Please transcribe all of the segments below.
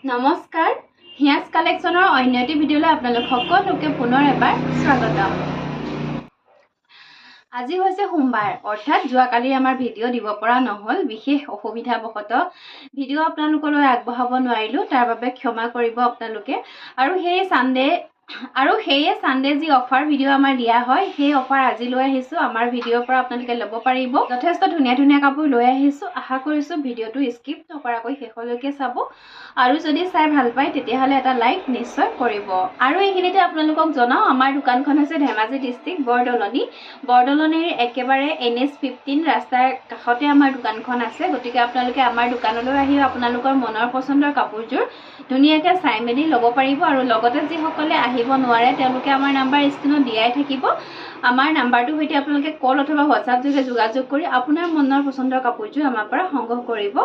নমস্কাৰ হিয়াজ কালেকশ্যনৰ অন্য এটি ভিডিঅ'লৈ আপোনালোক সকলোকে পুনৰ এবাৰ স্বাগতম। আজি হৈছে সোমবাৰ, অৰ্থাৎ যোৱাকালি আমাৰ ভিডিঅ' দিব পৰা নহ'ল। বিশেষ অসুবিধাবশতঃ ভিডিঅ' আপোনালোকলৈ আগবঢ়াব নোৱাৰিলোঁ, তাৰ বাবে ক্ষমা কৰিব আপোনালোকে। আৰু সেয়ে সানডে যি অফাৰ ভিডিঅ' আমাৰ দিয়া হয়, সেই অফাৰ আজি লৈ আহিছোঁ। আমাৰ ভিডিঅ'ৰ পৰা আপোনালোকে ল'ব পাৰিব। যথেষ্ট ধুনীয়া ধুনীয়া কাপোৰ লৈ আহিছোঁ। আশা কৰিছোঁ ভিডিঅ'টো স্কিপ নকৰাকৈ শেষলৈকে চাব। আৰু যদি চাই ভাল পায় তেতিয়াহ'লে এটা লাইক নিশ্চয় কৰিব। আৰু এইখিনিতে আপোনালোকক জনাওঁ, আমাৰ দোকানখন হৈছে ধেমাজি ডিষ্ট্ৰিক্ট বৰদলনিৰ একেবাৰে NH15 ৰাস্তাৰ কাষতে আমাৰ দোকানখন আছে। গতিকে আপোনালোকে আমাৰ দোকানলৈ আহি আপোনালোকৰ মনৰ পচন্দৰ কাপোৰযোৰ ধুনীয়াকৈ চাই মেলি ল'ব পাৰিব। আৰু লগতে যিসকলে আহিব নোৱাৰে তেওঁলোকে আমাৰ নাম্বাৰ স্ক্ৰীনত দিয়াই থাকিব। আমাৰ নাম্বাৰটোৰ সৈতে আপোনালোকে কল অথবা হোৱাটছআপ যোগে যোগাযোগ কৰি আপোনাৰ মনৰ পচন্দৰ কাপোৰযোৰ আমাৰ পৰা সংগ্ৰহ কৰিব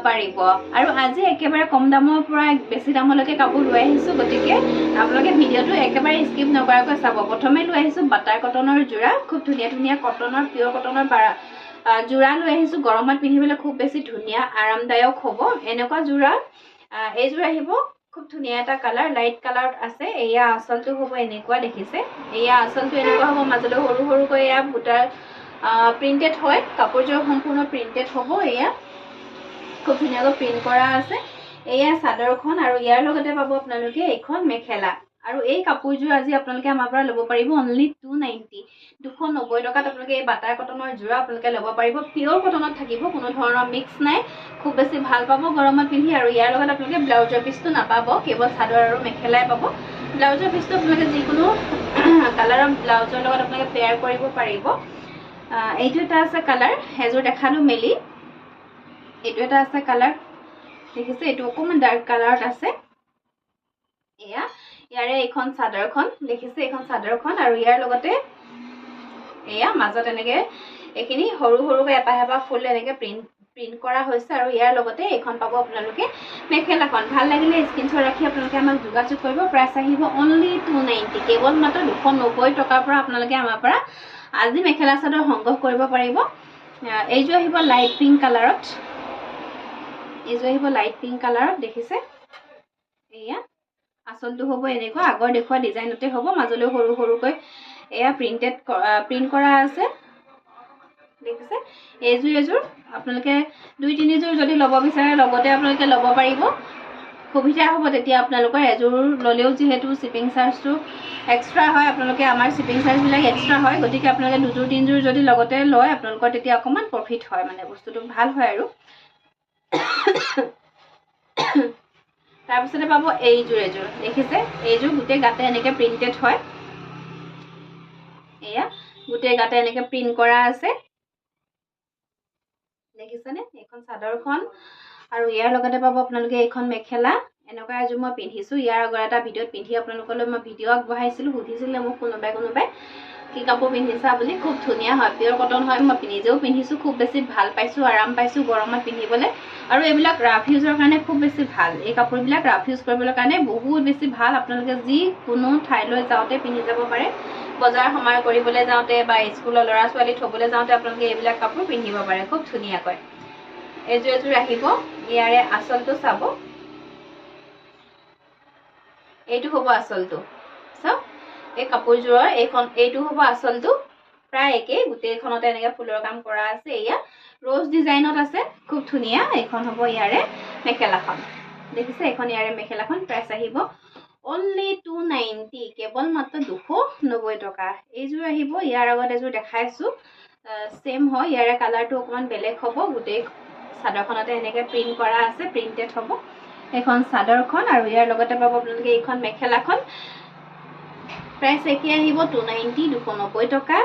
পাৰিব। আৰু আজি একেবাৰে কম দামৰ পৰা বেছি দামলৈকে কাপোৰ লৈ আহিছোঁ। গতিকে আপোনালোকে ভিডিঅ'টো একেবাৰে স্কিপ নকৰাকৈ চাব। প্ৰথমে লৈ আহিছোঁ বাটাৰ কটনৰ যোৰা, খুব ধুনীয়া ধুনীয়া কটনৰ, পিয়ৰ কটনৰ যোৰা লৈ আহিছোঁ। গৰমত পিন্ধিবলৈ খুব বেছি ধুনীয়া আৰামদায়ক হ'ব এনেকুৱা যোৰা। এইযোৰ আহিব খুব ধুনীয়া এটা কালাৰ, লাইট কালাৰত আছে। এয়া আঁচলটো হ'ব এনেকুৱা, দেখিছে? এয়া আঁচলটো এনেকুৱা হ'ব, মাজলৈ সৰু সৰুকৈ এয়া বুটাৰ প্ৰিণ্টেড হয়। কাপোৰযোৰ সম্পূৰ্ণ প্ৰিণ্টেড হ'ব। এয়া খুব ধুনীয়াকৈ প্ৰিণ্ট কৰা আছে। এয়া চাদৰখন, আৰু ইয়াৰ লগতে পাব আপোনালোকে এইখন মেখেলা। আৰু এই কাপোৰযোৰ আজি আপোনালোকে আমাৰ পৰা ল'ব পাৰিব অনলি 290, 290 টকাত আপোনালোকে এই বাটাৰ কটনৰ যোৰা আপোনালোকে ল'ব পাৰিব। পিয়ৰ কটনত থাকিব, কোনো ধৰণৰ মিক্স নাই। খুব বেছি ভাল পাব গৰমত পিন্ধি। আৰু ইয়াৰ লগত আপোনালোকে ব্লাউজৰ পিচটো নাপাব, কেৱল চাদৰ আৰু মেখেলাই পাব। ব্লাউজৰ পিচটো আপোনালোকে যিকোনো কালাৰৰ ব্লাউজৰ লগত আপোনালোকে পেয়াৰ কৰিব পাৰিব। এইটো এটা আছে কালাৰ, এযোৰ দেখালোঁ মেলি। এইটো এটা আছে কালাৰ, দেখিছে? এইটো অকণমান ডাৰ্ক কালাৰত আছে। ইয়াৰে এইখন চাদৰখন, দেখিছে? এইখন চাদৰখন। আৰু ইয়াৰ লগতে এয়া মাজত এনেকে এইখিনি সৰু সৰুকৈ এপাহ ফুল এনেকে প্ৰিণ্ট কৰা হৈছে। আৰু ইয়াৰ লগতে এইখন পাব আপোনালোকে মেখেলাখন। ভাল লাগিলে স্ক্ৰীনশ্বট ৰাখি আপোনালোকে আমাক যোগাযোগ কৰিব। প্ৰাইচ আহিব অনলি 290, কেৱল মাত্ৰ 290 টকাৰ পৰা আপোনালোকে আমাৰ পৰা আজি মেখেলা চাদৰ সংগ্ৰহ কৰিব পাৰিব। এইযোৰ আহিব লাইট পিংক কালাৰত, দেখিছে? এয়া আঁচলটো হ'ব এনেকুৱা, আগৰ দেখুওৱা ডিজাইনতে হ'ব, মাজলৈ সৰু সৰুকৈ এয়া প্ৰিণ্ট কৰা আছে, দেখিছে? এযোৰ আপোনালোকে 2-3 যদি ল'ব বিচাৰে লগতে আপোনালোকে ল'ব পাৰিব। সুবিধা হ'ব তেতিয়া আপোনালোকৰ। এযোৰ ল'লেও যিহেতু শ্বিপিং চাৰ্জটো এক্সট্ৰা হয়, আপোনালোকে আমাৰ শ্বিপিং চাৰ্জবিলাক এক্সট্ৰা হয়। গতিকে আপোনালোকে 2-3 যদি লগতে লয় আপোনালোকৰ তেতিয়া অকণমান প্ৰফিট হয়, মানে বস্তুটো ভাল হয়। আৰু তাৰপিছতে পাব এযোৰ, দেখিছে? এইযোৰ গোটেই গাতে এনেকে প্ৰিণ্টেড হয়। এয়া গোটেই গাতে এনেকে প্ৰিণ্ট কৰা আছে, দেখিছেনে? এইখন চাদৰখন। আৰু ইয়াৰ লগতে পাব আপোনালোকে এইখন মেখেলা। এনেকুৱা এযোৰ মই পিন্ধিছোঁ। ইয়াৰ আগৰ এটা ভিডিঅ'ত পিন্ধি আপোনালোকলৈ মই ভিডিঅ' আগবঢ়াইছিলোঁ। সুধিছিলে মোক কোনোবাই কি কাপোৰ পিন্ধিছা বুলি। খুব ধুনীয়া হয়, পিয়ৰ কটন হয়। মই নিজেও পিন্ধিছোঁ, খুব বেছি ভাল পাইছোঁ, আৰাম পাইছোঁ গৰমত পিন্ধিবলৈ। আৰু এইবিলাক ৰাফ ইউজৰ কাৰণে খুব বেছি ভাল। এই কাপোৰবিলাক ৰাফ ইউজ কৰিবলৈ কাৰণে বহুত বেছি ভাল। আপোনালোকে যিকোনো ঠাইলৈ যাওঁতে পিন্ধি যাব পাৰে। বজাৰ সমাৰ কৰিবলৈ যাওঁতে বা স্কুলৰ ল'ৰা ছোৱালী থ'বলৈ যাওঁতে আপোনালোকে এইবিলাক কাপোৰ পিন্ধিব পাৰে খুব ধুনীয়াকৈ। এযোৰ আহিব। ইয়াৰে আঁচলটো চাব, এইটো হ'ব আঁচলটো। চাওক, এই কাপোৰযোৰৰ এইটো হ'ব আঁচলটো। প্ৰায় একেই, গোটেইখনতে এনেকে ফুলৰ কাম কৰা আছে। এয়া ৰ'জ ডিজাইনত আছে, খুব ধুনীয়া। এইখন হ'ব ইয়াৰে মেখেলাখন, দেখিছে? এইখন ইয়াৰে মেখেলাখন। প্ৰাইচ আহিব অনলি 290, কেৱল মাত্ৰ 290 টকা। এইযোৰ আহিব। ইয়াৰ আগত এযোৰ দেখাইছোঁ, ছেম হয়। ইয়াৰে কালাৰটো অকণমান বেলেগ হ'ব। গোটেই চাদৰখনতে এনেকে প্ৰিণ্ট কৰা আছে, প্ৰিণ্টেড হ'ব এইখন চাদৰখন। আৰু ইয়াৰ লগতে পাব আপোনালোকে এইখন মেখেলাখন। প্ৰাইচ একে আহিব 290, 290 টকা।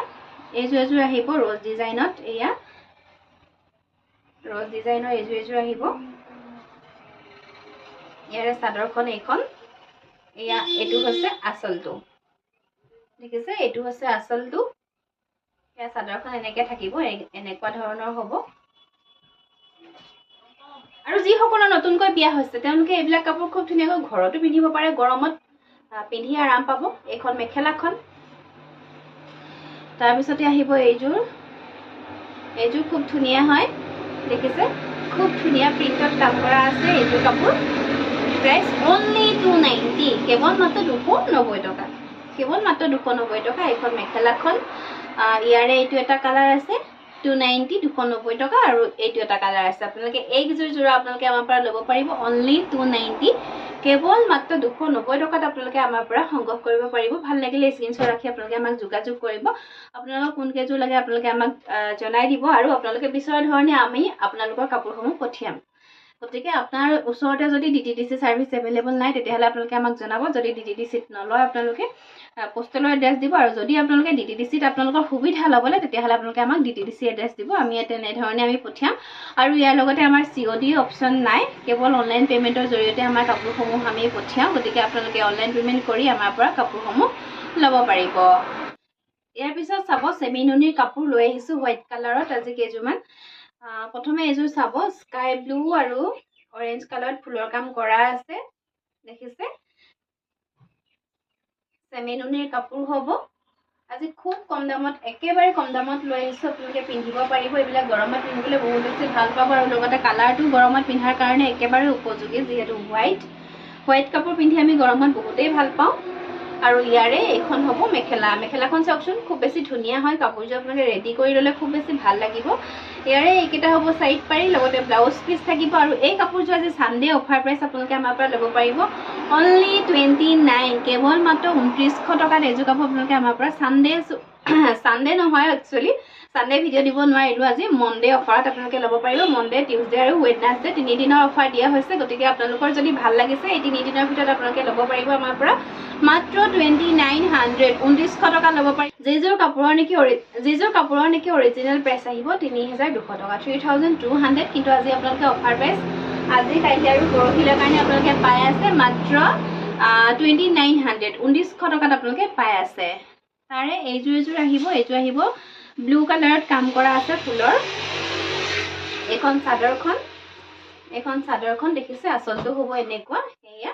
এইযোৰ আহিব ৰ'জ ডিজাইনত। এয়া ৰ'জ ডিজাইনৰ এইযোৰ আহিব। ইয়াৰে চাদৰখন এইখন। এইটো হৈছে আঁচলটো, দেখিছে? এইটো হৈছে আঁচলটো। এয়া চাদৰখন এনেকে থাকিব, এনেকুৱা ধৰণৰ হ'ব। আৰু যিসকলৰ নতুনকৈ বিয়া হৈছে তেওঁলোকে এইবিলাক কাপোৰ খুব ধুনীয়াকৈ ঘৰতো পিন্ধিব পাৰে, গৰমত পিন্ধি আৰাম পাব। এইখন মেখেলাখন। তাৰপিছতে আহিব এইযোৰ খুব ধুনীয়া হয়, দেখিছে? খুব ধুনীয়া প্ৰিণ্টত কাম কৰা আছে এইযোৰ কাপোৰ। প্ৰাইচ অনলি 290 কেৱল মাত্ৰ 290 টকা কেৱল মাত্ৰ 290 টকা এইখন মেখেলাখন ইয়াৰে এইটো এটা কালাৰ আছে 290 290 টকা আৰু এইটো এটা কালাৰ আছে আপোনালোকে এইকেইযোৰ যোৰা আপোনালোকে আমাৰ পৰা ল'ব পাৰিব অনলি 290 কেৱল মাত্ৰ 290 টকাত আপোনালোকে আমাৰ পৰা সংগ্ৰহ কৰিব পাৰিব ভাল লাগিলে স্ক্ৰীনশ্বট ৰাখি আপোনালোকে আমাক যোগাযোগ কৰিব আপোনালোকক কোন কেইযোৰ লাগে আপোনালোকে আমাক জনাই দিব আৰু আপোনালোকে বিচৰা ধৰণে আমি আপোনালোকৰ কাপোৰসমূহ পঠিয়াম গতিকে আপোনাৰ ওচৰতে যদি DTDC সাৰ্ভিস এভেইলেবল নাই তেতিয়াহলে আপোনালোকে আমাক জনাব যদি DTDC নলয় আপোনালোকে পোষ্টেলৰ এড্ৰেছ দিব আৰু যদি আপোনালোকে DTDC ত আপোনালোকৰ সুবিধা লবলে তেতিয়াহলে আপোনালোকে আমাক DTDC এড্ৰেছ দিব আমি তেনে ধৰণে আমি পঠিয়াম আৰু ইয়াৰ লগতে আমাৰ COD অপচন নাই কেৱল অনলাইন পেমেন্টৰ জৰিয়তে আমাৰ কাপোৰসমূহ আমি পঠিয়াম গতিকে আপোনালোকে অনলাইন পেমেন্ট কৰি আমাৰ পৰা কাপোৰসমূহ ল'ব পাৰিব ইয়াৰ পিছত চাব সেমিনুনিৰ কাপোৰ লৈ আহিছো হোৱাইট কালাৰত আজি কেজুমান প্ৰথমে এযোৰ চাব স্কাই ব্লু আৰু অৰেঞ্জ কালাৰত ফুলৰ কাম কৰা আছে দেখিছে সেমিনুনিৰ কাপোৰ হ'ব আজি খুব কম দামত একেবাৰে কম দামত লৈ আহিছো আপোনালোকে পিন্ধিব পাৰিব এইবিলাক গৰমত পিন্ধিবলৈ বহুত বেছি ভাল পাব আৰু লগতে কালাৰটো গৰমত পিন্ধাৰ কাৰণে একেবাৰে উপযোগী যিহেতু হোৱাইট কাপোৰ পিন্ধি আমি গৰমত বহুতেই ভাল পাওঁ আৰু ইয়াৰে এখন হ'ব মেখেলাখন চাওকচোন খুব বেছি ধুনীয়া হয় কাপোৰযোৰ আপোনালোকে ৰেডি কৰি ল'লে খুব বেছি ভাল লাগিব ইয়াৰে এইকেইটা হ'ব সাইড পাৰি লগতে ব্লাউজ পিস থাকিব আৰু এই কাপোৰযোৰ আজি সানডে অফাৰ প্ৰাইস আপোনালোকে আমাৰ পৰা ল'ব পাৰিব অনলি 29 কেৱল মাত্ৰ 2900 টকাত এযোৰ কাপোৰ আপোনালোকে আমাৰ পৰা সানডে নহয় একচুয়ালি সানডে ভিডিও দিব নোৱাৰিলো আজি মনডে অফাৰত আপোনালোকে ল'ব পাৰিব মনডে টিউজডে আৰু ওয়েডনেসডে 3 দিনৰ অফাৰ দিয়া হৈছে গতিকে আপোনালোকৰ যদি ভাল লাগিছে এই 3 দিনৰ ভিতৰত আপোনালোকে ল'ব পাৰিব আমাৰ পৰা মাত্ৰ 2900 টকা ল'ব পাৰিব যিযোৰ কাপোৰৰ নেকি অৰিজিনাল প্ৰাইস আহিব 3200 টকা 3200 কিন্তু আজি আপোনালোকে অফাৰ প্ৰাইস আজি কাইলে আৰু পৰহিলৰ কাৰণে আপোনালোকে পাই আছে মাত্ৰ 2900 টকাত আপোনালোকে পাই আছে তাৰে এইযোৰ আহিব ব্লু কালাৰত কাম কৰা আছে ফুলৰ এখন চাদৰখন দেখিছে আচলটো হ'ব এনেকুৱা এয়া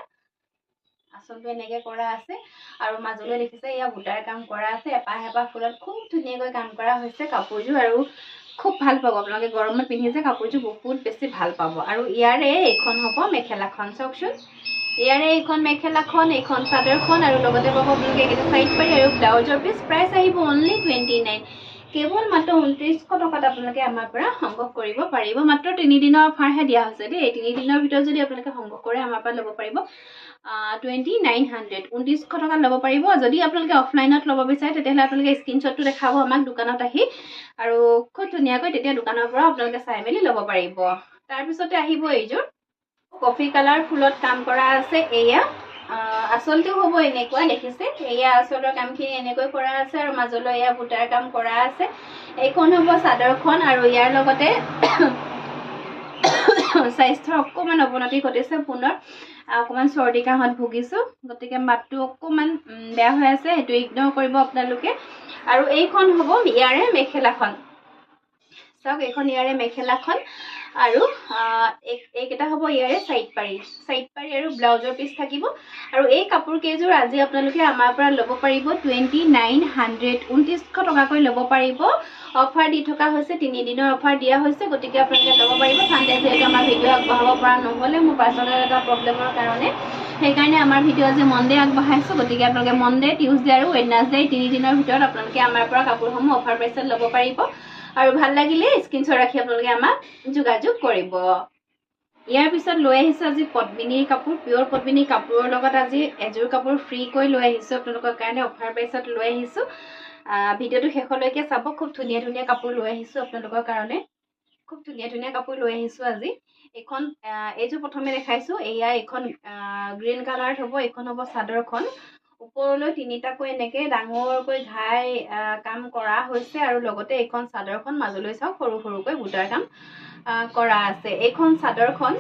আচলটো এনেকৈ কৰা আছে আৰু মাজলৈ দেখিছে এয়া বুটাৰ কাম কৰা আছে এপাহ ফুলত খুব ধুনীয়াকৈ কাম কৰা হৈছে কাপোৰযোৰ আৰু খুব ভাল পাব আপোনালোকে গৰমত পিন্ধিছে কাপোৰযোৰ বহুত বেছি ভাল পাব আৰু ইয়াৰে এইখন হ'ব মেখেলাখন চাওকচোন ইয়াৰে এইখন মেখেলাখন এইখন চাদৰখন আৰু লগতে পাব আপোনালোকে এটা সাইড পাৰি আৰু ব্লাউজৰ পিস প্ৰাইস আহিব অনলি 29 কেৱল মাত্ৰ 2900 টকাত আপোনালোকে আমাৰ পৰা সংগ্ৰহ কৰিব পাৰিব মাত্ৰ 3 দিনৰ অফাৰহে দিয়া হৈছে দেই 3 দিনৰ ভিতৰত যদি আপোনালোকে সংগ্ৰহ কৰে আমাৰ পৰা ল'ব পাৰিব 2900 টকা ল'ব পাৰিব যদি আপোনালোকে অফলাইনত ল'ব বিচাৰে তেতিয়াহলে আপোনালোকে স্ক্ৰীনশ্বটটো দেখাব আমাক দোকানত আহি আৰু খুব ধুনীয়াকৈ তেতিয়া দোকানৰ পৰা আপোনালোকে চাই মেলি ল'ব পাৰিব তাৰ পিছতে আহিব এইযোৰ কফি কালাৰ ফুলত কাম কৰা আছে এয়া আচলটো হ'ব এনেকুৱা দেখিছে এয়া আচলৰ কামখিনি এনেকৈ কৰা আছে আৰু মাজলৈ এয়া বুটাৰ কাম কৰা আছে এইখন হ'ব চাদৰখন আৰু ইয়াৰ লগতে স্বাস্থ্যৰ অকমান অৱনতি ঘটিছে পুনৰ অকমান চৰ্দি কাহত ভুগিছো গতিকে মাতটো অকমান বেয়া হৈ আছে এটো ইগনোৰ কৰিব আপোনালোকে আৰু এইখন হ'ব ইয়াৰে মেখেলাখন চাওক এইখন ইয়াৰে মেখেলাখন আৰু এইকেইটা হ'ব ইয়াৰে সাইড পাৰি আৰু ব্লাউজৰ পিস থাকিব আৰু এই কাপোৰ কেইযোৰ আজি আপোনালোকে আমাৰ পৰা ল'ব পাৰিব 2900 টকাকৈ ল'ব পাৰিব অফাৰ দি থকা হৈছে 3 দিনৰ অফাৰ দিয়া হৈছে গতিকে আপোনালোকে ল'ব পাৰিব সানডে যেহেতু আমাৰ ভিডিও আগবঢ়াব পৰা নহ'লে মোৰ পাৰ্চনেল এটা প্ৰব্লেমৰ কাৰণে সেইকাৰণে আমাৰ ভিডিও আজি মনডে আগবঢ়াইছো গতিকে আপোনালোকে মনডে টিউজডে আৰু ওয়েডনেসডে 3 দিনৰ ভিতৰত আপোনালোকে আমাৰ পৰা কাপোৰসমূহ অফাৰ প্ৰাইসত ল'ব পাৰিব আৰু ভাল লাগিলে স্ক্ৰীনশ্বট ৰাখি আপোনালোকে আমাক যোগাযোগ কৰিব ইয়াৰ পিছত লৈ আহিছো আজি পদ্মিনীৰ কাপোৰ পিওৰ পদ্মিনীৰ কাপোৰৰ লগত আজি এযোৰ কাপোৰ ফ্ৰী কৈ লৈ আহিছো আপোনালোকৰ কাৰণে অফাৰ প্ৰাইসত লৈ আহিছো ভিডিওটো শেষলৈকে চাব খুব ধুনীয়া কাপোৰ লৈ আহিছো আপোনালোকৰ কাৰণে খুব ধুনীয়া কাপোৰ লৈ আহিছো আজি এখন এইযোৰ প্ৰথমে দেখাইছো এয়া এখন গ্ৰীন কালাৰত হ'ব এখন হ'ব চাদৰখন ওপৰলৈ তিনিটাকৈ এনেকে ডাঙৰকৈ ঘাই কাম কৰা হৈছে আৰু লগতে এইখন চাদৰখন মাজলৈ চাওক সৰুকৈ বুটাৰ কাম কৰা আছে এইখন চাদৰখন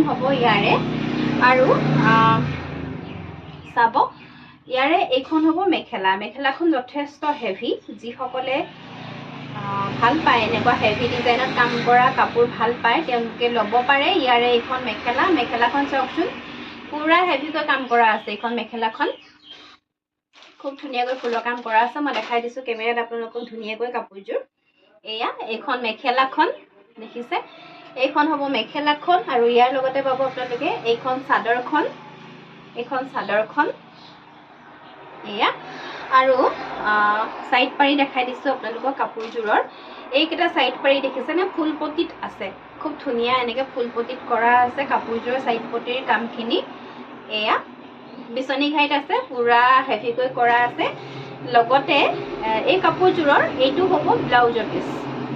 হ'ব ইয়াৰে আৰু চাব ইয়াৰে এইখন হ'ব মেখেলাখন যথেষ্ট হেভি যিসকলে ভাল পায় এনেকুৱা হেভি ডিজাইনত কাম কৰা কাপোৰ ভাল পায় তেওঁলোকে ল'ব পাৰে ইয়াৰে এইখন মেখেলাখন চাওকচোন পুৰা হেভিকৈ কাম কৰা আছে এইখন মেখেলাখন খুব ধুনীয়াকৈ ফুলৰ কাম কৰা আছে মই দেখাই দিছো কেমেৰাত আপোনালোকক ধুনীয়াকৈ কাপোৰযোৰ এয়া এইখন মেখেলাখন দেখিছে এইখন হ'ব মেখেলাখন আৰু ইয়াৰ লগতে পাব আপোনালোকে এইখন চাদৰখন এয়া আৰু সাইড পাৰি দেখাই দিছো আপোনালোকক কাপোৰজোৰৰ এইকেইটা সাইড পাৰি দেখিছেনে ফুলপটিত আছে খুব ধুনীয়া এনেকে ফুলপটিত কৰা আছে কাপোৰজোৰৰ সাইড পটিৰ কামখিনি এয়া বিচনী ঘাইত আছে পুৰা হেভিকৈ কৰা আছে লগতে এই কাপোৰজোৰৰ এইটো হ'ব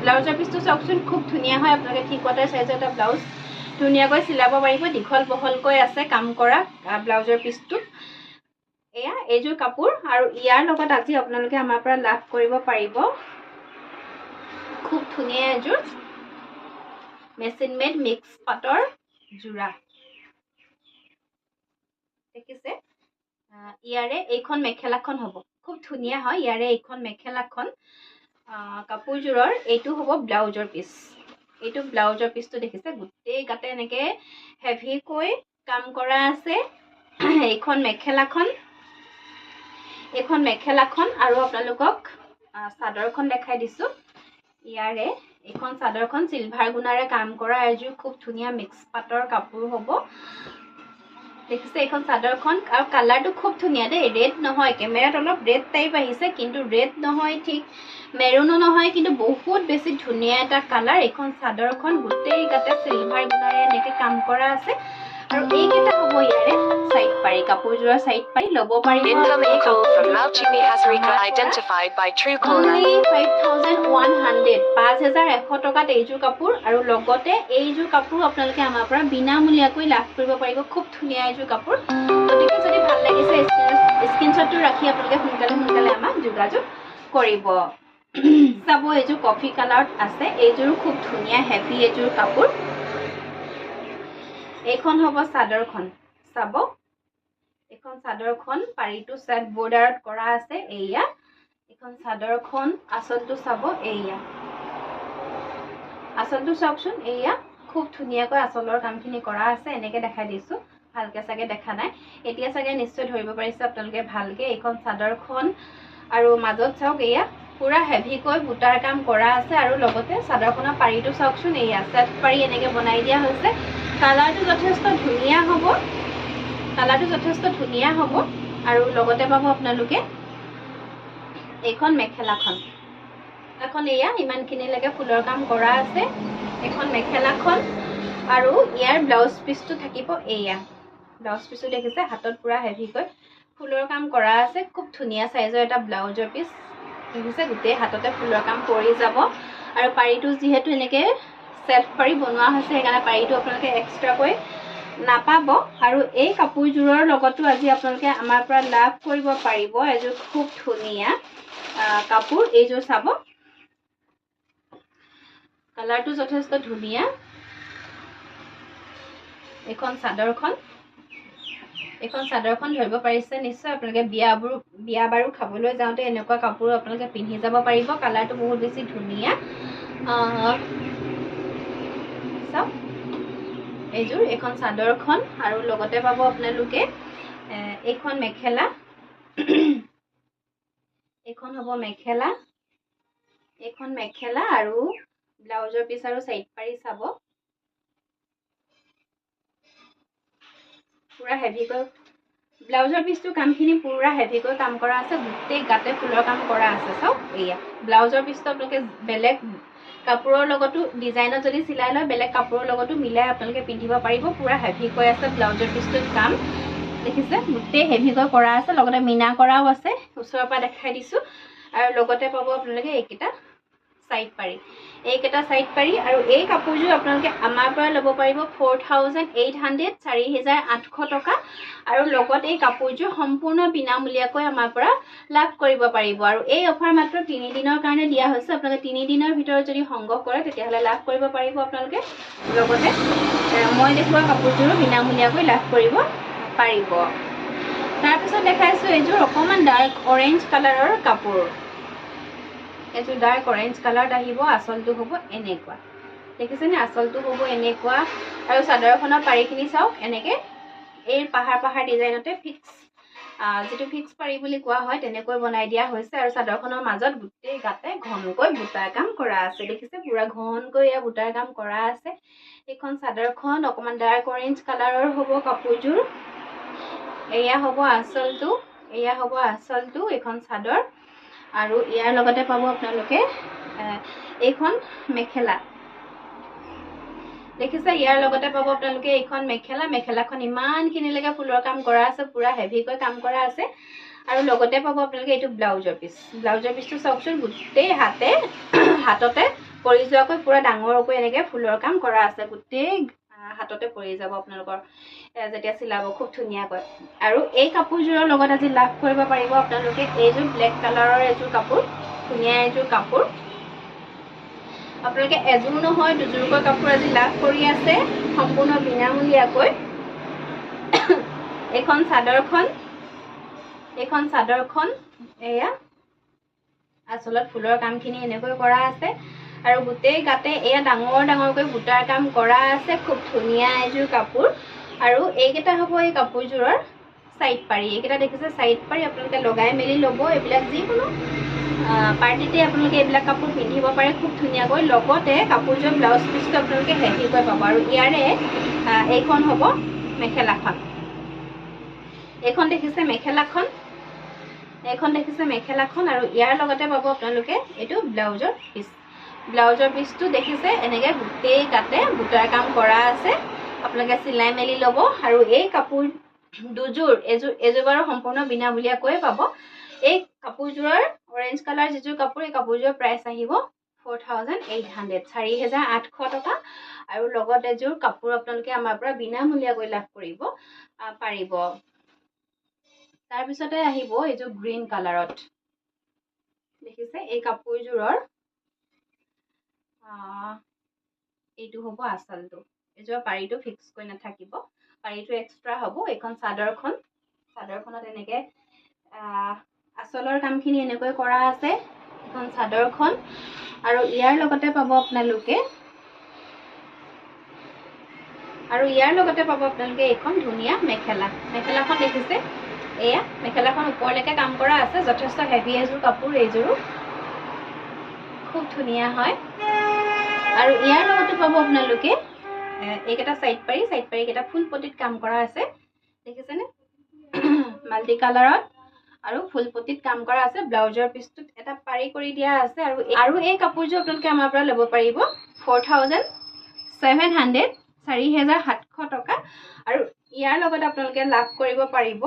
ব্লাউজৰ পিছটো চাওকচোন খুব ধুনীয়া হয় আপোনালোকে ঠিক কোৱাটাৰ সাইজৰ এটা ব্লাউজ ধুনীয়াকৈ চিলাব পাৰিব দীঘল বহলকৈ আছে কাম কৰা ব্লাউজৰ পিছটো এয়া এইযোৰ কাপোৰ আৰু ইয়াৰ লগত আজি আপোনালোকে আমাৰ পৰা লাভ কৰিব পাৰিব খুব ধুনীয়া এযোৰ মেচিন মেড মিক্স পাটৰ জোৰা দেখিছে ইয়াৰে এইখন মেখেলাখন হ'ব খুব ধুনীয়া হয় ইয়াৰে এইখন মেখেলাখন কাপোৰজোৰৰ এইটো হ'ব ব্লাউজৰ পিছ এইটো ব্লাউজৰ পিছটো দেখিছে গোটেই গাতে এনেকে হেভিকৈ কাম কৰা আছে এইখন মেখেলাখন আৰু আপোনালোকক চাদৰখন দেখাই দিছো ইয়াৰে এইখন চাদৰখন সিলভাৰ গুণাৰে কাম কৰা এযোৰ খুব ধুনীয়া মিক্স পাটৰ কাপোৰ হ'ব দেখিছে এইখন চাদৰখন আৰু কালাৰটো খুব ধুনীয়া দেই ৰেড নহয় কেমেৰাত অলপ ৰেড টাইপ আহিছে কিন্তু ৰেড নহয় ঠিক মেৰুনো নহয় কিন্তু বহুত বেছি ধুনীয়া এটা কালাৰ এইখন চাদৰখন গোটেই গাতে সিলভাৰ গুণাৰে এনেকে কাম কৰা আছে আৰু এইকেইটা হ'ব ইয়াৰে সাইড পাৰি কাপোৰজোৰৰ সাইড পাৰি ল'ব পাৰিব Incoming call from Malchimi Hazarika identified by Truecaller. 5100 টকাত এইযোৰ কাপোৰ আৰু লগতে এইযোৰ কাপোৰ আপোনালোকে আমাৰ পৰা বিনামূলীয়াকৈ লাভ কৰিব পাৰিব খুব ধুনীয়া এইযোৰ কাপোৰ গতিকে যদি ভাল লাগিছে স্ক্ৰীনশ্বটটো ৰাখি আপোনালোকে সোনকালে আমাক যোগাযোগ কৰিব চাব এইযোৰ কফি কালাৰত আছে এইযোৰো খুব ধুনীয়া হেভি এইযোৰ কাপোৰ এইখন হ'ব চাদৰখন চাব এইখন চাদৰখন পাৰিটো সেট বৰ্ডাৰত কৰা আছে এইয়া এইখন চাদৰখন আঁচলটো চাব এইয়া আঁচলটো চাওকচোন এইয়া খুব ধুনীয়াকৈ আঁচলৰ কামখিনি কৰা আছে এনেকে দেখাই দিছো ভালকে চাগে দেখা নাই এতিয়া চাগে নিশ্চয় ধৰিব পাৰিছে আপোনালোকে ভালকে এইখন চাদৰখন আৰু মাজত চাওক এইয়া পুৰা হেভিকৈ বুটাৰ কাম কৰা আছে আৰু লগতে চাদৰখনৰ পাৰিটো চাওকচোন এইয়া সেট পাৰি এনেকে বনাই দিয়া হৈছে কালাৰটো যথেষ্ট ধুনীয়া হ'ব আৰু লগতে পাব আপোনালোকে এইখন মেখেলাখন এয়া ইমানখিনিলৈকে ফুলৰ কাম কৰা আছে এখন মেখেলাখন আৰু ইয়াৰ ব্লাউজ পিছটো থাকিব এয়া ব্লাউজ পিছটো দেখিছে হাতত পুৰা হেভিকৈ ফুলৰ কাম কৰা আছে খুব ধুনীয়া সাইজৰ এটা ব্লাউজৰ পিছ দেখিছে গোটেই হাততে ফুলৰ কাম কৰি যাব আৰু পাৰিটো যিহেতু এনেকে সেট পাৰি বনোৱা হৈছে সেইকাৰণে পাৰিটো আপোনালোকে এক্সট্ৰাকৈ নাপাব আৰু এই কাপোৰজোৰৰ লগতো আজি আপোনালোকে আমাৰ পৰা লাভ কৰিব পাৰিব এযোৰ খুব ধুনীয়া কাপোৰ এইযোৰ চাব কালাৰটো যথেষ্ট ধুনীয়া এইখন চাদৰখন ধৰিব পাৰিছে নিশ্চয় আপোনালোকে বিয়া বাৰু খাবলৈ যাওঁতে এনেকুৱা কাপোৰ আপোনালোকে পিন্ধি যাব পাৰিব কালাৰটো বহুত বেছি ধুনীয়া চাওক এইযোৰ এখন চাদৰখন আৰু লগতে পাব আপোনালোকে এইখন মেখেলা এইখন হ'ব মেখেলা আৰু ব্লাউজৰ পিছ আৰু সাইড পাৰি চাব পুৰা হেভিকৈ ব্লাউজৰ পিছটো কামখিনি পুৰা হেভিকৈ কাম কৰা আছে গোটেই গাতে ফুলৰ কাম কৰা আছে চাওক এইয়া ব্লাউজৰ পিছটো আপোনালোকে বেলেগ কাপোৰৰ লগতো ডিজাইনত যদি চিলাই লয় বেলেগ কাপোৰৰ লগতো মিলাই আপোনালোকে পিন্ধিব পাৰিব পুৰা হেভিকৈ আছে ব্লাউজৰ পিছটোত কাম দেখিছে গোটেই হেভিকৈ কৰা আছে লগতে মিনা কৰাও আছে ওচৰৰ পৰা দেখাই দিছো আৰু লগতে পাব আপোনালোকে এইকেইটা সাইড পাৰি আৰু এই কাপোৰযোৰ আপোনালোকে আমাৰ পৰা ল'ব পাৰিব 4800 টকা আৰু লগত এই কাপোৰযোৰ সম্পূৰ্ণ বিনামূলীয়াকৈ আমাৰ পৰা লাভ কৰিব পাৰিব আৰু এই অফাৰ মাত্ৰ 3 দিনৰ কাৰণে দিয়া হৈছে আপোনালোকে 3 দিনৰ ভিতৰত যদি সংগ্ৰহ কৰে তেতিয়াহ'লে লাভ কৰিব পাৰিব আপোনালোকে লগতে মই দেখুওৱা কাপোৰযোৰো বিনামূলীয়াকৈ লাভ কৰিব পাৰিব তাৰপিছত দেখাইছো এইযোৰ অকমান ডাৰ্ক অৰেঞ্জ কালাৰৰ কাপোৰ এইযোৰ ডাৰ্ক অৰেঞ্জ কালাৰত আহিব আঁচলটো হ'ব এনেকুৱা দেখিছেনে আঁচলটো হ'ব এনেকুৱা আৰু চাদৰখনৰ পাৰিখিনি চাওক এনেকে এই পাহাৰ ডিজাইনতে ফিক্স যেটো ফিক্স পাৰি বুলি কোৱা হয় তেনেকৈ বনাই দিয়া হৈছে আৰু চাদৰখনৰ মাজত গোটেই গাতে ঘনকৈ বুটাৰ কাম কৰা আছে দেখিছে পুৰা ঘনকৈ এয়া বুটাৰ কাম কৰা আছে এইখন চাদৰখন অকমান ডাৰ্ক অৰেঞ্জ কালাৰৰ হ'ব কাপোৰযোৰ এয়া হ'ব আঁচলটো এইখন চাদৰ আৰু ইয়াৰ লগতে পাব আপোনালোকে এইখন মেখেলা দেখিছে ইয়াৰ লগতে পাব আপোনালোকে এইখন মেখেলাখন ইমানখিনিলৈকে ফুলৰ কাম কৰা আছে পুৰা হেভিকৈ কাম কৰা আছে আৰু লগতে পাব আপোনালোকে এইটো ব্লাউজৰ পিচটো চাওকচোন গোটেই হাততে পৰি যোৱাকৈ পুৰা ডাঙৰকৈ এনেকৈ ফুলৰ কাম কৰা আছে গোটেই হাততে পৰি যাব আপোনালোকৰ যেতিয়া চিলাব খুব ধুনীয়াকৈ আৰু এই কাপোৰযোৰৰ লগত আজি লাভ কৰিব পাৰিব আপোনালোকে এইযোৰ ব্লেক কালাৰৰ এযোৰ কাপোৰ ধুনীয়া এযোৰ কাপোৰ আপোনালোকে এযোৰ নহয় দুযোৰকৈ কাপোৰ আজি লাভ কৰি আছে সম্পূৰ্ণ বিনামূলীয়াকৈ এইখন চাদৰখন এয়া আচলত ফুলৰ কামখিনি এনেকৈ কৰা আছে আৰু গোটেই গাতে এয়া ডাঙৰকৈ বুটাৰ কাম কৰা আছে খুব ধুনীয়া এযোৰ কাপোৰ আৰু এইকেইটা হ'ব এই কাপোৰযোৰৰ সাইড পাৰি এইকেইটা দেখিছে সাইড পাৰি আপোনালোকে লগাই মেলি ল'ব এইবিলাক যিকোনো পাৰ্টিতে আপোনালোকে এইবিলাক কাপোৰ পিন্ধিব পাৰে খুব ধুনীয়াকৈ লগতে কাপোৰযোৰ ব্লাউজ পিচটো আপোনালোকে হেভিকৈ পাব আৰু ইয়াৰে এইখন হ'ব মেখেলাখন এইখন দেখিছে মেখেলাখন আৰু ইয়াৰ লগতে পাব আপোনালোকে এইটো ব্লাউজৰ পিচটো দেখিছে এনেকৈ গোটেই গাতে বুটাৰ কাম কৰা আছে আপোনালোকে চিলাই মেলি ল'ব আৰু এই কাপোৰ এযোৰ বাৰু সম্পূৰ্ণ বিনামূলীয়াকৈ পাব এই কাপোৰযোৰৰ অৰেঞ্জ কালাৰ যিযোৰ কাপোৰ এই কাপোৰযোৰৰ প্ৰাইচ আহিব 4,800 টকা আৰু লগত এযোৰ কাপোৰ আপোনালোকে আমাৰ পৰা বিনামূলীয়াকৈ লাভ কৰিব পাৰিব তাৰপিছতে আহিব এইযোৰ গ্ৰীণ কালাৰত দেখিছে এই কাপোৰযোৰৰ এইটো হ'ব আঁচলটো এইযোৰ পাৰিটো ফিক্স কৰি নাথাকিব পাৰিটো এক্সট্ৰা হ'ব এইখন চাদৰখনত এনেকৈ আঁচলৰ কামখিনি এনেকৈ কৰা আছে এইখন চাদৰখন আৰু ইয়াৰ লগতে পাব আপোনালোকে এইখন ধুনীয়া মেখেলাখন দেখিছে এয়া মেখেলাখন ওপৰলৈকে কাম কৰা আছে যথেষ্ট হেভি এযোৰ কাপোৰ এইযোৰো খুব ধুনীয়া হয় আৰু ইয়াৰ লগতে পাব আপোনালোকে এইকেইটা সাইড পাৰি কেইটা ফুল পটিত কাম কৰা আছে দেখিছেনে মাল্টি কালাৰত আৰু ফুল পটিত কাম কৰা আছে ব্লাউজৰ পিচটোত এটা পাৰি কৰি দিয়া আছে আৰু এই কাপোৰযোৰ আপোনালোকে আমাৰ পৰা ল'ব পাৰিব 4,700 টকা আৰু ইয়াৰ লগত আপোনালোকে লাভ কৰিব পাৰিব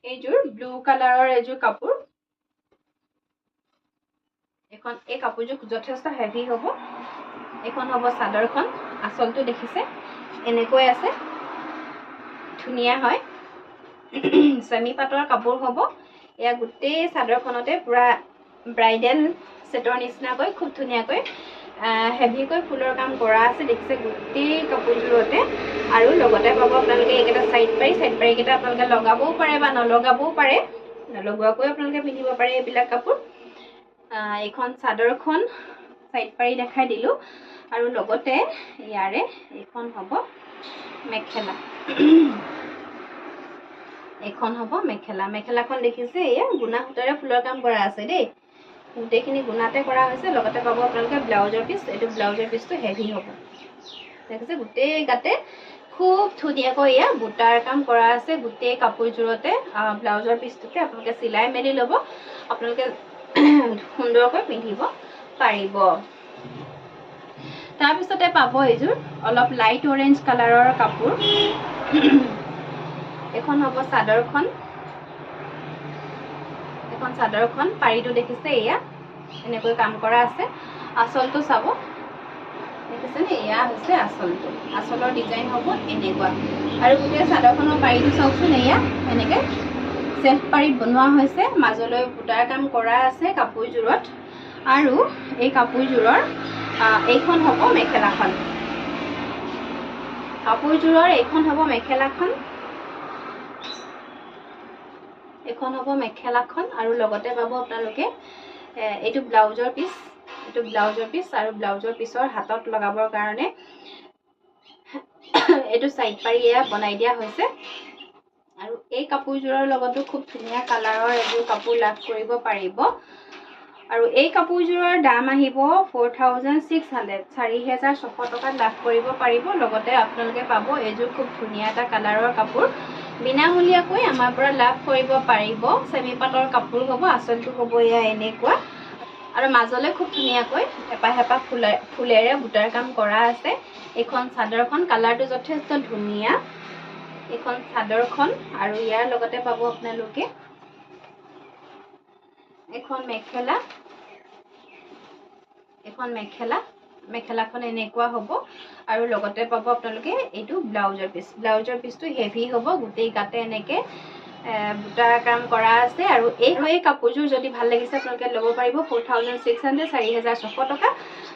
এইযোৰ ব্লু কালাৰৰ এযোৰ কাপোৰ এই কাপোৰযোৰ যথেষ্ট হেভি হ'ব এইখন হ'ব চাদৰখন আঁচলটো দেখিছে এনেকৈ আছে ধুনীয়া হয় চেমি পাটৰ কাপোৰ হ'ব এয়া গোটেই চাদৰখনতে পুৰা ব্ৰাইডেল সেটৰ নিচিনাকৈ খুব ধুনীয়াকৈ হেভিকৈ ফুলৰ কাম কৰা আছে দেখিছে গোটেই কাপোৰযোৰতে আৰু লগতে পাব আপোনালোকে এইকেইটা সাইড পাৰি কেইটা আপোনালোকে লগাবও পাৰে বা নলগাবও পাৰে নলগোৱাকৈ আপোনালোকে পিন্ধিব পাৰে এইবিলাক কাপোৰ এইখন চাদৰখন সাইড পাৰি দেখাই দিলোঁ আৰু লগতে ইয়াৰে এইখন হ'ব মেখেলাখন দেখিছে এয়া গুণা সূতাৰে ফুলৰ কাম কৰা আছে দেই গোটেইখিনি গুণাতে কৰা হৈছে লগতে পাব আপোনালোকে ব্লাউজৰ পিচ এইটো ব্লাউজৰ পিচটো হেভি হ'ব দেখিছে গোটেই গাতে খুব ধুনীয়াকৈ এয়া বুটাৰ কাম কৰা আছে গোটেই কাপোৰযোৰতে ব্লাউজৰ পিচটোতে আপোনালোকে চিলাই মেলি ল'ব আপোনালোকে সুন্দৰকৈ পিন্ধিব পাৰিব তাৰপিছতে পাব এইযোৰ অলপ লাইট অৰেঞ্জ কালাৰৰ কাপোৰ এখন হ'ব চাদৰখন পাৰিটো দেখিছে এয়া এনেকৈ কাম কৰা আছে আঁচলটো চাব দেখিছেনে এয়া হৈছে আঁচলৰ ডিজাইন হ'ব এনেকুৱা আৰু গোটেই চাদৰখনৰ পাৰিটো চাওকচোন এয়া এনেকৈ চেল্ফ পাৰিত বনোৱা হৈছে মাজলৈ বুটাৰ কাম কৰা আছে কাপোৰযোৰত আৰু এই কাপোৰযোৰৰ এইখন হ'ব মেখেলাখন আৰু লগতে পাব আপোনালোকে এইটো ব্লাউজৰ পিচ আৰু ব্লাউজৰ পিছৰ হাতত লগাবৰ কাৰণে এইটো সাইড পাৰি এয়া বনাই দিয়া হৈছে আৰু এই কাপোৰযোৰৰ লগতো খুব ধুনীয়া কালাৰৰ এযোৰ কাপোৰ লাভ কৰিব পাৰিব আৰু এই কাপোৰযোৰৰ দাম আহিব 4600 4600 টকাত লাভ কৰিব পাৰিব লগতে আপোনালোকে পাব এযোৰ খুব ধুনীয়া এটা কালাৰৰ কাপোৰ বিনামূলীয়াকৈ আমাৰ পৰা লাভ কৰিব পাৰিব সেমি পাটৰ কাপোৰ হ'ব আচলটো হ'ব এয়া এনেকুৱা আৰু মাজলৈ খুব ধুনীয়াকৈ হেপা হেপা ফুলেৰে বুটাৰ কাম কৰা আছে এখন চাদৰখন কালাৰটো যথেষ্ট ধুনীয়া এখন চাদৰখন আৰু ইয়াৰ লগতে পাব আপোনালোকে এখন মেখেলাখন এনেকুৱা হ'ব আৰু লগতে পাব আপোনালোকে এইটো ব্লাউজৰ পিছটো হেভি হ'ব গোটেই গাতে এনেকে বুটাৰ কাম কৰা আছে আৰু এই কাপোৰযোৰ যদি ভাল লাগিছে আপোনালোকে ল'ব পাৰিব 4600 4600 টকা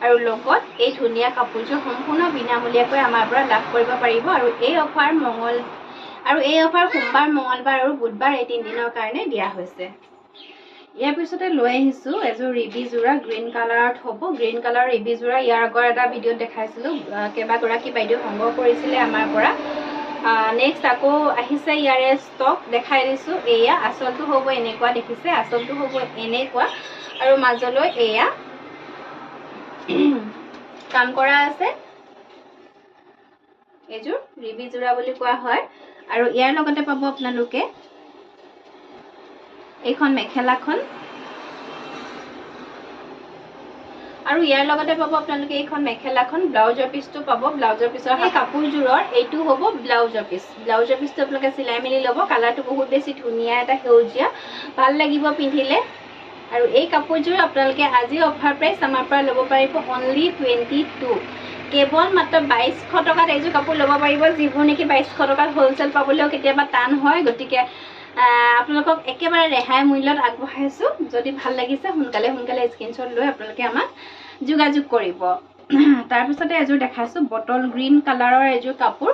আৰু লগত এই ধুনীয়া কাপোৰযোৰ সম্পূৰ্ণ বিনামূলীয়াকৈ আমাৰ পৰা লাভ কৰিব পাৰিব আৰু এই অফাৰ সোমবাৰ মঙ্গলবাৰ আৰু বুধবাৰ এই 3 দিনৰ কাৰণে দিয়া হৈছে ইয়াৰ পিছতে লৈ আহিছো এযোৰ ৰিবি জোৰা গ্ৰীণ কালাৰত হ'ব গ্ৰীণ কালাৰ ৰিবি জোৰা ইয়াৰ আগৰ এটা ভিডিঅ'ত দেখাইছিলো কেইবাগৰাকী বাইদেউ সংগ্ৰহ কৰিছিলে আমাৰ পৰা নেক্সট আকৌ আহিছে ইয়াৰে ষ্টক দেখাই দিছো এয়া আচলটো হ'ব এনেকুৱা দেখিছে আচলটো হ'ব এনেকুৱা আৰু মাজলৈ এয়া কাম কৰা আছে এযোৰ ৰিবি জোৰা বুলি কোৱা হয় আৰু ইয়াৰ লগতে পাব আপোনালোকে এইখন মেখেলাখন আৰু ইয়াৰ লগতে পাব আপোনালোকে এইখন মেখেলাখন ব্লাউজৰ পিছটো পাব ব্লাউজৰ পিছৰ এই কাপোৰযোৰৰ এইটো হ'ব ব্লাউজৰ পিছটো আপোনালোকে চিলাই মেলি ল'ব কালাৰটো বহুত বেছি ধুনীয়া এটা সেউজীয়া ভাল লাগিব পিন্ধিলে আৰু এই কাপোৰযোৰ আপোনালোকে আজি অফাৰ প্ৰাইচ আমাৰ পৰা ল'ব পাৰিব অনলি 22 কেৱল মাত্ৰ 2200 টকাত এইযোৰ কাপোৰ ল'ব পাৰিব যিবোৰ নেকি 2200 টকাত হোলচেল পাবলৈও কেতিয়াবা টান হয় গতিকে আপোনালোকক একেবাৰে ৰেহাই মূল্যত আগবঢ়াইছো যদি ভাল লাগিছে সোনকালে স্ক্ৰীনশ্বট লৈ আপোনালোকে আমাক যোগাযোগ কৰিব তাৰ পিছতে এযোৰ দেখাইছো বটল গ্ৰীণ কালাৰৰ এযোৰ কাপোৰ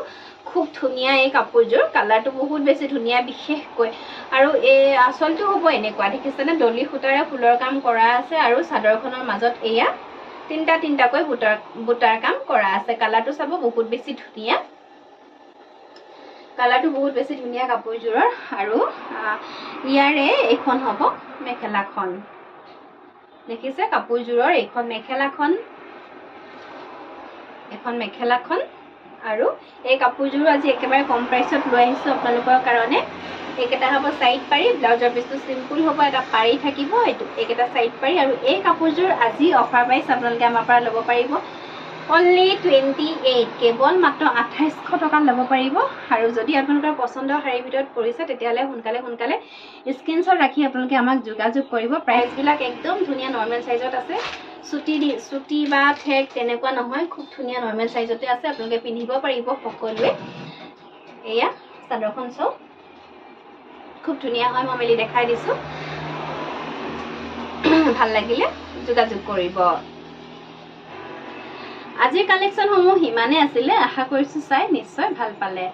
খুব ধুনীয়া এই কাপোৰযোৰ কালাৰটো বহুত বেছি ধুনীয়া বিশেষকৈ আৰু এই আচলটো হ'ব এনেকুৱা দেখিছেনে ডলি সূতাৰে ফুলৰ কাম কৰা আছে আৰু চাদৰখনৰ মাজত এয়া তিনটাকৈ বুটাৰ কাম কৰা আছে কালাৰটো চাব বহুত বেছি ধুনীয়া কাপোৰযোৰৰ আৰু ইয়াৰে এইখন হ'ব মেখেলাখন দেখিছে কাপোৰযোৰৰ এইখন মেখেলাখন আৰু এই কাপোৰযোৰ আজি একেবাৰে কম প্ৰাইচত লৈ আহিছো আপোনালোকৰ কাৰণে এইকেইটা হ'ব সাইড পাৰি ব্লাউজৰ পিছটো সিম্পল হ'ব এটা পাৰি থাকিব এইকেইটা সাইড পাৰি আৰু এই কাপোৰযোৰ আজি অফাৰ প্ৰাইচ আপোনালোকে আমাৰ পৰা ল'ব পাৰিব অনলি 28 কেৱল মাত্ৰ 2800 টকা ল'ব পাৰিব আৰু যদি আপোনালোকৰ পছন্দৰ শাৰীৰ ভিতৰত পৰিছে তেতিয়াহ'লে সোনকালে স্ক্ৰীনশ্বট ৰাখি আপোনালোকে আমাক যোগাযোগ কৰিব প্ৰাইচবিলাক একদম ধুনীয়া নৰ্মেল সাইজত আছে চুটি বা ঠেক তেনেকুৱা নহয় খুব ধুনীয়া নৰ্মেল সাইজতে আছে আপোনালোকে পিন্ধিব পাৰিব সকলোৱে এয়া চাদৰখন চাওক খুব ধুনীয়া হয় মই মেলি দেখাই দিছো ভাল লাগিলে যোগাযোগ কৰিব আজিৰ কালেকশ্যনসমূহ ইমানে আছিলে আশা কৰিছো চাই নিশ্চয় ভাল পালে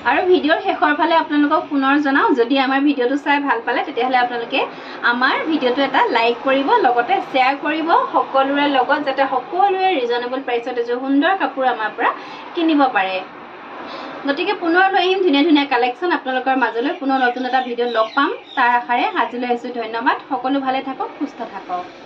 আৰু ভিডিঅ'ৰ শেষৰ ফালে আপোনালোকক পুনৰ জনাও যদি আমাৰ ভিডিঅ'টো চাই ভাল পালে তেতিয়াহ'লে আপোনালোকে আমাৰ ভিডিঅ'টো এটা লাইক কৰিব লগতে শ্বেয়াৰ কৰিব সকলোৰে লগত যাতে সকলোৱে ৰিজনেবল প্ৰাইচত এযোৰ সুন্দৰ কাপোৰ আমাৰ পৰা কিনিব পাৰে গতিকে পুনৰ লৈ আহিম ধুনীয়া কালেকশ্যন আপোনালোকৰ মাজলৈ পুনৰ নতুন এটা ভিডিঅ' লগ পাম তাৰ আশাৰে আজিলৈ আহিছো ধন্যবাদ সকলো ভালে থাকক সুস্থ থাকক